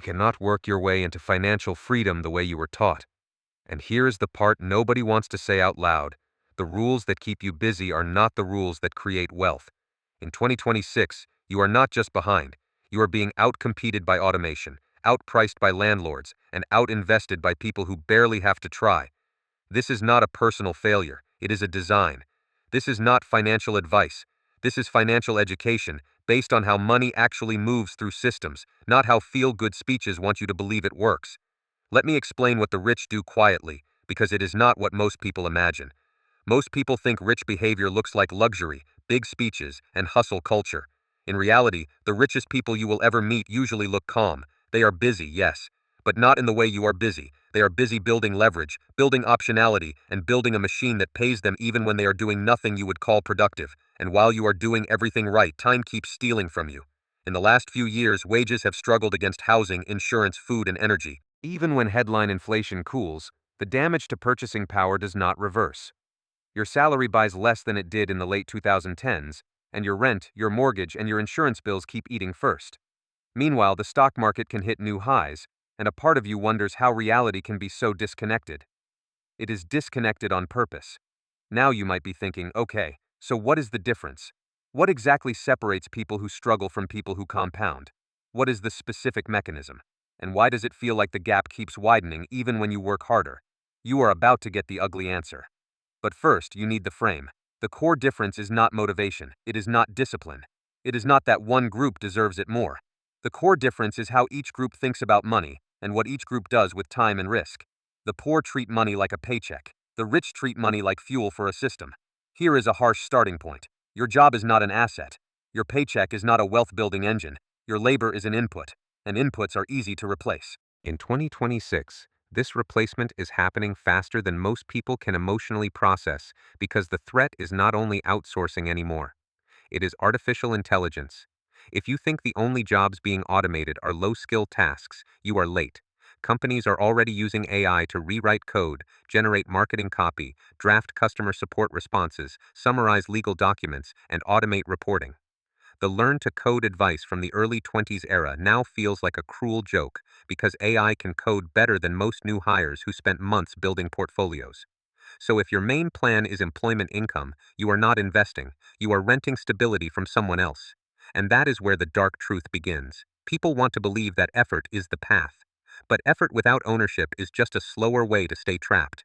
You cannot work your way into financial freedom the way you were taught. And here is the part nobody wants to say out loud. The rules that keep you busy are not the rules that create wealth. In 2026, you are not just behind. You are being outcompeted by automation, outpriced by landlords, and outinvested by people who barely have to try. This is not a personal failure, it is a design. This is not financial advice. This is financial education, based on how money actually moves through systems, not how feel-good speeches want you to believe it works. Let me explain what the rich do quietly, because it is not what most people imagine. Most people think rich behavior looks like luxury, big speeches, and hustle culture. In reality, the richest people you will ever meet usually look calm. They are busy, yes, but not in the way you are busy. They are busy building leverage, building optionality, and building a machine that pays them even when they are doing nothing you would call productive. And while you are doing everything right, time keeps stealing from you. In the last few years, wages have struggled against housing, insurance, food, and energy. Even when headline inflation cools, the damage to purchasing power does not reverse. Your salary buys less than it did in the late 2010s, and your rent, your mortgage, and your insurance bills keep eating first. Meanwhile, the stock market can hit new highs, and a part of you wonders how reality can be so disconnected. It is disconnected on purpose. Now you might be thinking, okay, so what is the difference? What exactly separates people who struggle from people who compound? What is the specific mechanism? And why does it feel like the gap keeps widening even when you work harder? You are about to get the ugly answer. But first, you need the frame. The core difference is not motivation, it is not discipline. It is not that one group deserves it more. The core difference is how each group thinks about money, and what each group does with time and risk. The poor treat money like a paycheck. The rich treat money like fuel for a system. Here is a harsh starting point. Your job is not an asset. Your paycheck is not a wealth-building engine. Your labor is an input, and inputs are easy to replace. In 2026, this replacement is happening faster than most people can emotionally process because the threat is not only outsourcing anymore, it is artificial intelligence. If you think the only jobs being automated are low-skill tasks, you are late. Companies are already using AI to rewrite code, generate marketing copy, draft customer support responses, summarize legal documents, and automate reporting. The learn-to-code advice from the early 20s era now feels like a cruel joke because AI can code better than most new hires who spent months building portfolios. So if your main plan is employment income, you are not investing, you are renting stability from someone else. And that is where the dark truth begins. People want to believe that effort is the path. But effort without ownership is just a slower way to stay trapped.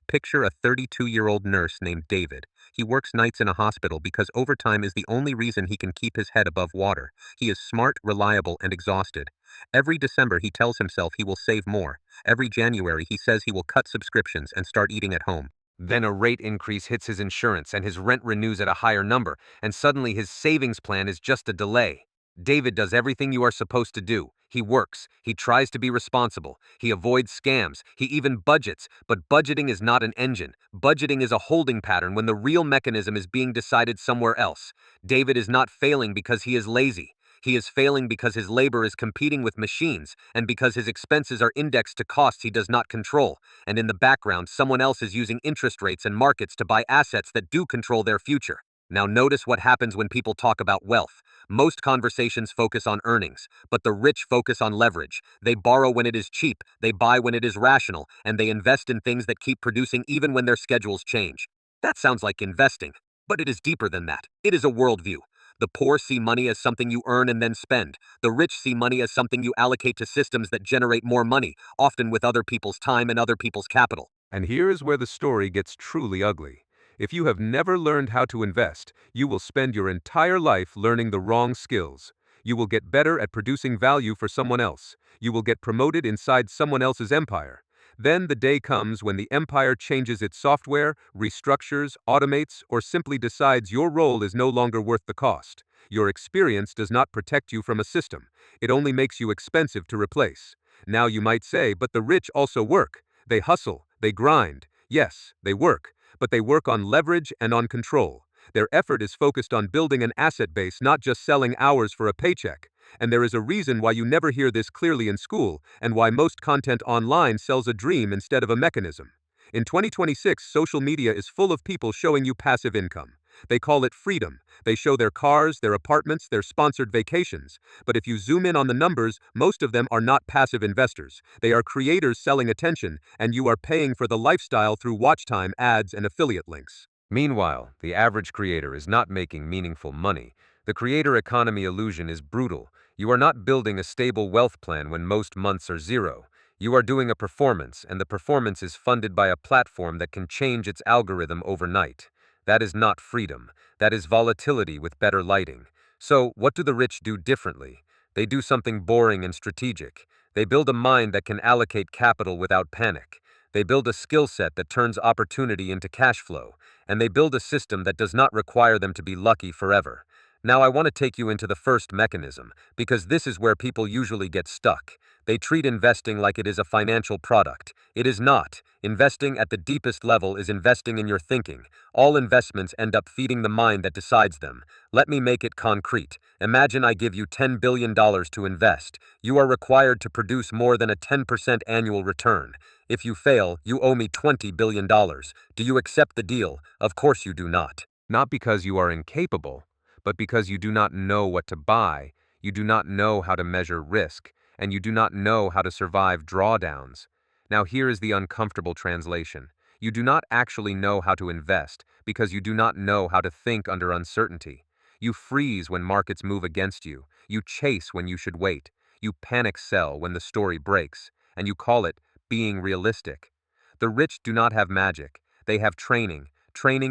Picture a 32-year-old nurse named David. He works nights in a hospital because overtime is the only reason he can keep his head above water. He is smart, reliable, and exhausted. Every December he tells himself he will save more. Every January he says he will cut subscriptions and start eating at home. Then a rate increase hits his insurance and his rent renews at a higher number, and suddenly his savings plan is just a delay. David does everything you are supposed to do. He works, he tries to be responsible, he avoids scams, he even budgets, but budgeting is not an engine. Budgeting is a holding pattern when the real mechanism is being decided somewhere else. David is not failing because he is lazy. He is failing because his labor is competing with machines, and because his expenses are indexed to costs he does not control, and in the background someone else is using interest rates and markets to buy assets that do control their future. Now notice what happens when people talk about wealth. Most conversations focus on earnings, but the rich focus on leverage. They borrow when it is cheap, they buy when it is rational, and they invest in things that keep producing even when their schedules change. That sounds like investing, but it is deeper than that. It is a worldview. The poor see money as something you earn and then spend. The rich see money as something you allocate to systems that generate more money, often with other people's time and other people's capital. And here is where the story gets truly ugly. If you have never learned how to invest, you will spend your entire life learning the wrong skills. You will get better at producing value for someone else. You will get promoted inside someone else's empire. Then the day comes when the empire changes its software, restructures, automates, or simply decides your role is no longer worth the cost. Your experience does not protect you from a system. It only makes you expensive to replace. Now you might say, but the rich also work. They hustle, they grind. Yes, they work, but they work on leverage and on control. Their effort is focused on building an asset base, not just selling hours for a paycheck. And there is a reason why you never hear this clearly in school, and why most content online sells a dream instead of a mechanism. In 2026, social media is full of people showing you passive income. They call it freedom. They show their cars, their apartments, their sponsored vacations. But if you zoom in on the numbers, most of them are not passive investors. They are creators selling attention, and you are paying for the lifestyle through watch time, ads, and affiliate links. Meanwhile, the average creator is not making meaningful money. The creator economy illusion is brutal. You are not building a stable wealth plan when most months are zero. You are doing a performance, and the performance is funded by a platform that can change its algorithm overnight. That is not freedom. That is volatility with better lighting. So, what do the rich do differently? They do something boring and strategic. They build a mind that can allocate capital without panic. They build a skill set that turns opportunity into cash flow. And they build a system that does not require them to be lucky forever. Now, I want to take you into the first mechanism, because this is where people usually get stuck. They treat investing like it is a financial product. It is not. Investing at the deepest level is investing in your thinking. All investments end up feeding the mind that decides them. Let me make it concrete. Imagine I give you $10 billion to invest. You are required to produce more than a 10% annual return. If you fail, you owe me $20 billion. Do you accept the deal? Of course you do not. Not because you are incapable, but because you do not know what to buy, you do not know how to measure risk, and you do not know how to survive drawdowns. Now here is the uncomfortable translation. You do not actually know how to invest because you do not know how to think under uncertainty. You freeze when markets move against you. You chase when you should wait. You panic sell when the story breaks, and you call it being realistic. The rich do not have magic. They have training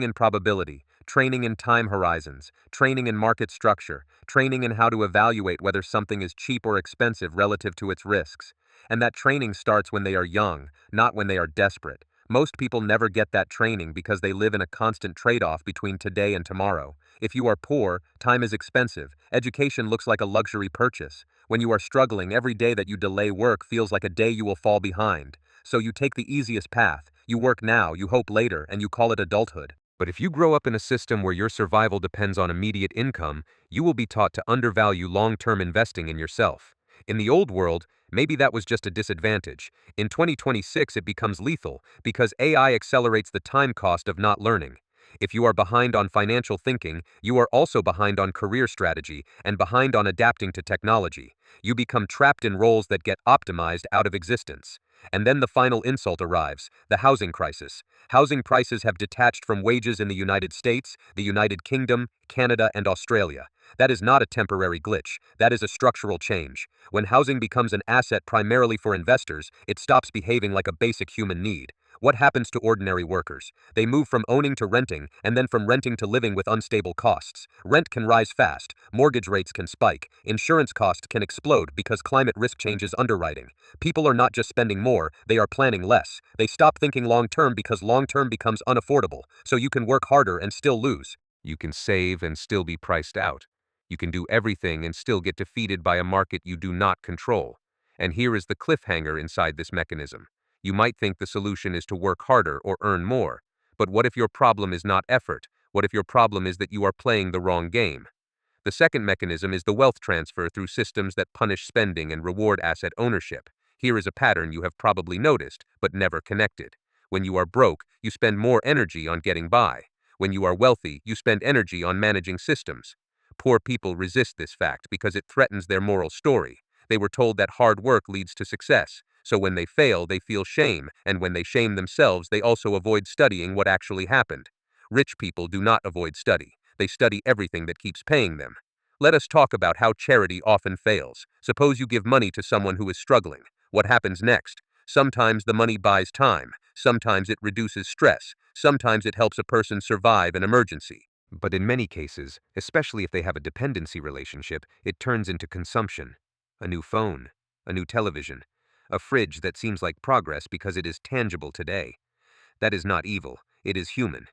in probability, training in time horizons, training in market structure, training in how to evaluate whether something is cheap or expensive relative to its risks. And that training starts when they are young, not when they are desperate. Most people never get that training because they live in a constant trade-off between today and tomorrow. If you are poor, time is expensive. Education looks like a luxury purchase. When you are struggling, every day that you delay work feels like a day you will fall behind. So you take the easiest path. You work now, you hope later, and you call it adulthood. But if you grow up in a system where your survival depends on immediate income, you will be taught to undervalue long-term investing in yourself. In the old world, maybe that was just a disadvantage. In 2026, it becomes lethal because AI accelerates the time cost of not learning. If you are behind on financial thinking, you are also behind on career strategy and behind on adapting to technology. You become trapped in roles that get optimized out of existence. And then the final insult arrives, the housing crisis. Housing prices have detached from wages in the United States, the United Kingdom, Canada, and Australia. That is not a temporary glitch. That is a structural change. When housing becomes an asset primarily for investors, it stops behaving like a basic human need. What happens to ordinary workers? They move from owning to renting, and then from renting to living with unstable costs. Rent can rise fast, mortgage rates can spike, insurance costs can explode because climate risk changes underwriting. People are not just spending more, they are planning less. They stop thinking long-term because long-term becomes unaffordable, so you can work harder and still lose. You can save and still be priced out. You can do everything and still get defeated by a market you do not control. And here is the cliffhanger inside this mechanism. You might think the solution is to work harder or earn more. But what if your problem is not effort? What if your problem is that you are playing the wrong game? The second mechanism is the wealth transfer through systems that punish spending and reward asset ownership. Here is a pattern you have probably noticed, but never connected. When you are broke, you spend more energy on getting by. When you are wealthy, you spend energy on managing systems. Poor people resist this fact because it threatens their moral story. They were told that hard work leads to success. So when they fail, they feel shame, and when they shame themselves, they also avoid studying what actually happened. Rich people do not avoid study. They study everything that keeps paying them. Let us talk about how charity often fails. Suppose you give money to someone who is struggling. What happens next? Sometimes the money buys time. Sometimes it reduces stress. Sometimes it helps a person survive an emergency. But in many cases, especially if they have a dependency relationship, it turns into consumption. A new phone, a new television, a fridge that seems like progress because it is tangible today. That is not evil, it is human.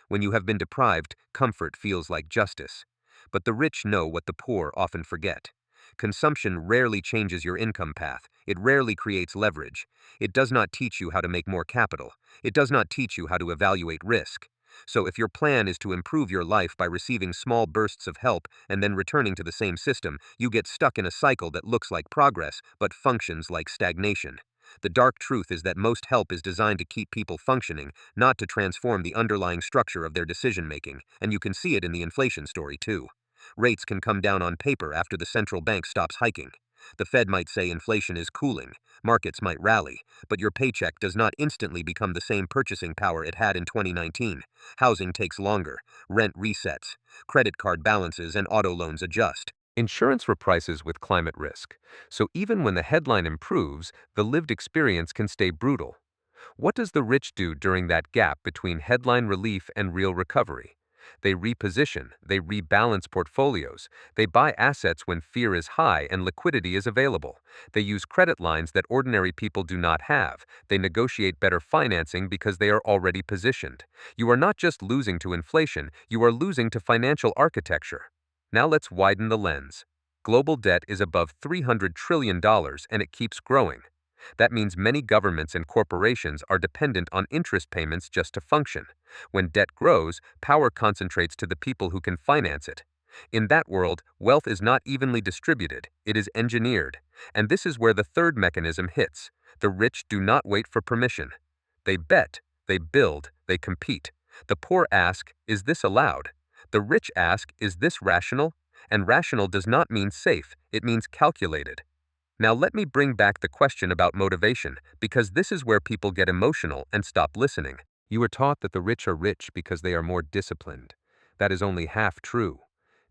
When you have been deprived, comfort feels like justice. But the rich know what the poor often forget. Consumption rarely changes your income path. It rarely creates leverage. It does not teach you how to make more capital. It does not teach you how to evaluate risk. So if your plan is to improve your life by receiving small bursts of help and then returning to the same system, you get stuck in a cycle that looks like progress but functions like stagnation. The dark truth is that most help is designed to keep people functioning, not to transform the underlying structure of their decision-making, and you can see it in the inflation story too. Rates can come down on paper after the central bank stops hiking. The Fed might say inflation is cooling, markets might rally, but your paycheck does not instantly become the same purchasing power it had in 2019. Housing takes longer, rent resets, credit card balances and auto loans adjust. Insurance reprices with climate risk, so even when the headline improves, the lived experience can stay brutal. What does the rich do during that gap between headline relief and real recovery? They reposition, they rebalance portfolios, they buy assets when fear is high and liquidity is available. They use credit lines that ordinary people do not have. They negotiate better financing because they are already positioned. You are not just losing to inflation, you are losing to financial architecture. Now let's widen the lens. Global debt is above $300 trillion and it keeps growing. That means many governments and corporations are dependent on interest payments just to function. When debt grows, power concentrates to the people who can finance it. In that world, wealth is not evenly distributed, it is engineered. And this is where the third mechanism hits. The rich do not wait for permission. They bet, they build, they compete. The poor ask, is this allowed? The rich ask, is this rational? And rational does not mean safe, it means calculated. Now let me bring back the question about motivation, because this is where people get emotional and stop listening. You are taught that the rich are rich because they are more disciplined. That is only half true.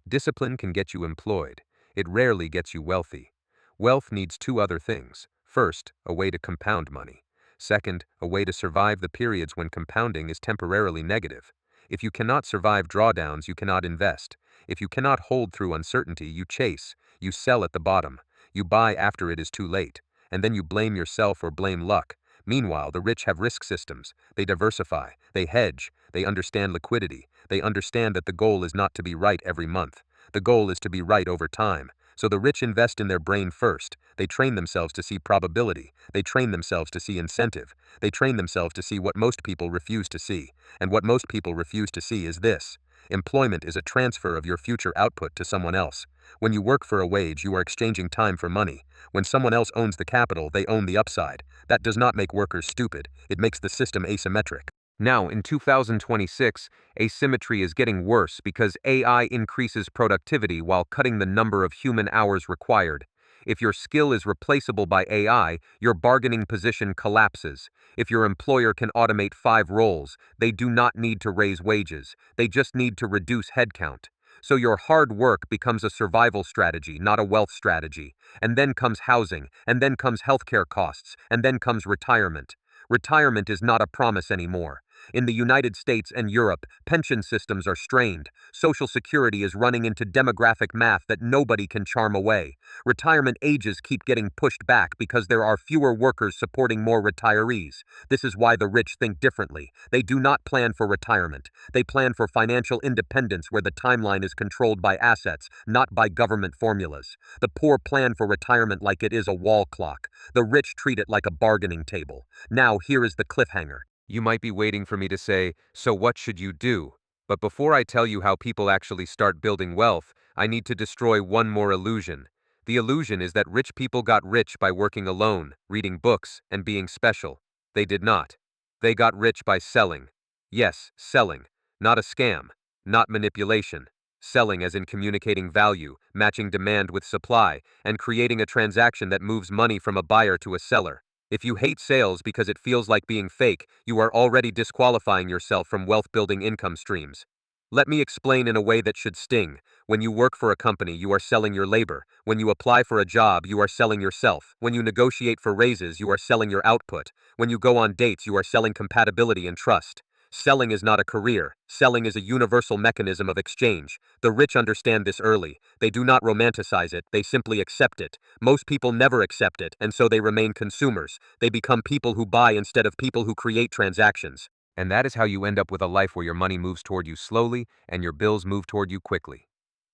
Discipline can get you employed. It rarely gets you wealthy. Wealth needs two other things. First, a way to compound money. Second, a way to survive the periods when compounding is temporarily negative. If you cannot survive drawdowns, you cannot invest. If you cannot hold through uncertainty, you chase. You sell at the bottom. You buy after it is too late, and then you blame yourself or blame luck. Meanwhile, the rich have risk systems. They diversify, they hedge, they understand liquidity, they understand that the goal is not to be right every month. The goal is to be right over time. So the rich invest in their brain first. They train themselves to see probability. They train themselves to see incentive. They train themselves to see what most people refuse to see. And what most people refuse to see is this. Employment is a transfer of your future output to someone else. When you work for a wage, you are exchanging time for money. When someone else owns the capital, they own the upside. That does not make workers stupid. It makes the system asymmetric. Now, in 2026, asymmetry is getting worse because AI increases productivity while cutting the number of human hours required. If your skill is replaceable by AI, your bargaining position collapses. If your employer can automate 5 roles, they do not need to raise wages. They just need to reduce headcount. So your hard work becomes a survival strategy, not a wealth strategy. And then comes housing, and then comes healthcare costs, and then comes retirement. Retirement is not a promise anymore. In the United States and Europe, pension systems are strained. Social Security is running into demographic math that nobody can charm away. Retirement ages keep getting pushed back because there are fewer workers supporting more retirees. This is why the rich think differently. They do not plan for retirement. They plan for financial independence where the timeline is controlled by assets, not by government formulas. The poor plan for retirement like it is a wall clock. The rich treat it like a bargaining table. Now here is the cliffhanger. You might be waiting for me to say, so what should you do? But before I tell you how people actually start building wealth, I need to destroy one more illusion. The illusion is that rich people got rich by working alone, reading books, and being special. They did not. They got rich by selling. Yes, selling. Not a scam. Not manipulation. Selling as in communicating value, matching demand with supply, and creating a transaction that moves money from a buyer to a seller. If you hate sales because it feels like being fake, you are already disqualifying yourself from wealth-building income streams. Let me explain in a way that should sting. When you work for a company, you are selling your labor. When you apply for a job, you are selling yourself. When you negotiate for raises, you are selling your output. When you go on dates, you are selling compatibility and trust. Selling is not a career. Selling is a universal mechanism of exchange. The rich understand this early. They do not romanticize it, they simply accept it. Most people never accept it, and so they remain consumers. They become people who buy instead of people who create transactions. And that is how you end up with a life where your money moves toward you slowly and your bills move toward you quickly.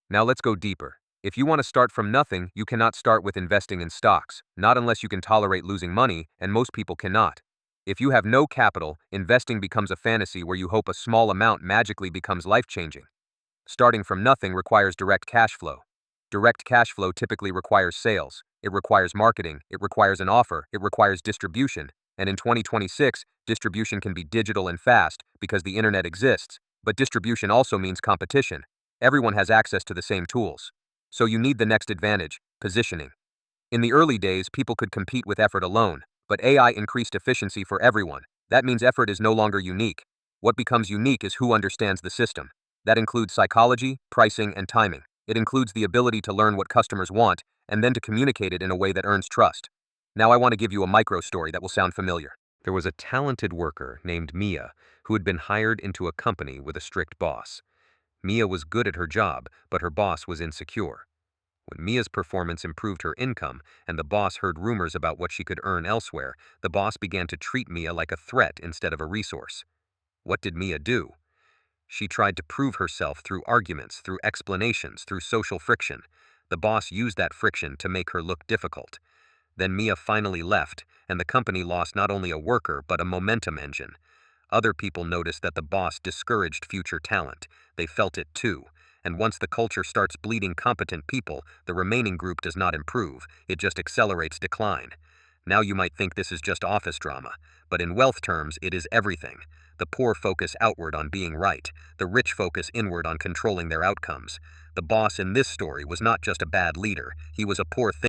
Now let's go deeper. If you want to start from nothing, you cannot start with investing in stocks, not unless you can tolerate losing money, and most people cannot. If you have no capital, investing becomes a fantasy where you hope a small amount magically becomes life-changing. Starting from nothing requires direct cash flow. Direct cash flow typically requires sales. It requires marketing, it requires an offer, it requires distribution. And in 2026, distribution can be digital and fast because the internet exists, but distribution also means competition. Everyone has access to the same tools. So you need the next advantage, positioning. In the early days, people could compete with effort alone, but AI increased efficiency for everyone. That means effort is no longer unique. What becomes unique is who understands the system. That includes psychology, pricing, and timing. It includes the ability to learn what customers want and then to communicate it in a way that earns trust. Now I want to give you a micro story that will sound familiar. There was a talented worker named Mia who had been hired into a company with a strict boss. Mia was good at her job, but her boss was insecure. When Mia's performance improved her income and the boss heard rumors about what she could earn elsewhere, the boss began to treat Mia like a threat instead of a resource. What did Mia do? She tried to prove herself through arguments, through explanations, through social friction. The boss used that friction to make her look difficult. Then Mia finally left, and the company lost not only a worker but a momentum engine. Other people noticed that the boss discouraged future talent. They felt it too. And once the culture starts bleeding competent people, the remaining group does not improve, it just accelerates decline. Now you might think this is just office drama, but in wealth terms, it is everything. The poor focus outward on being right, the rich focus inward on controlling their outcomes. The boss in this story was not just a bad leader, he was a poor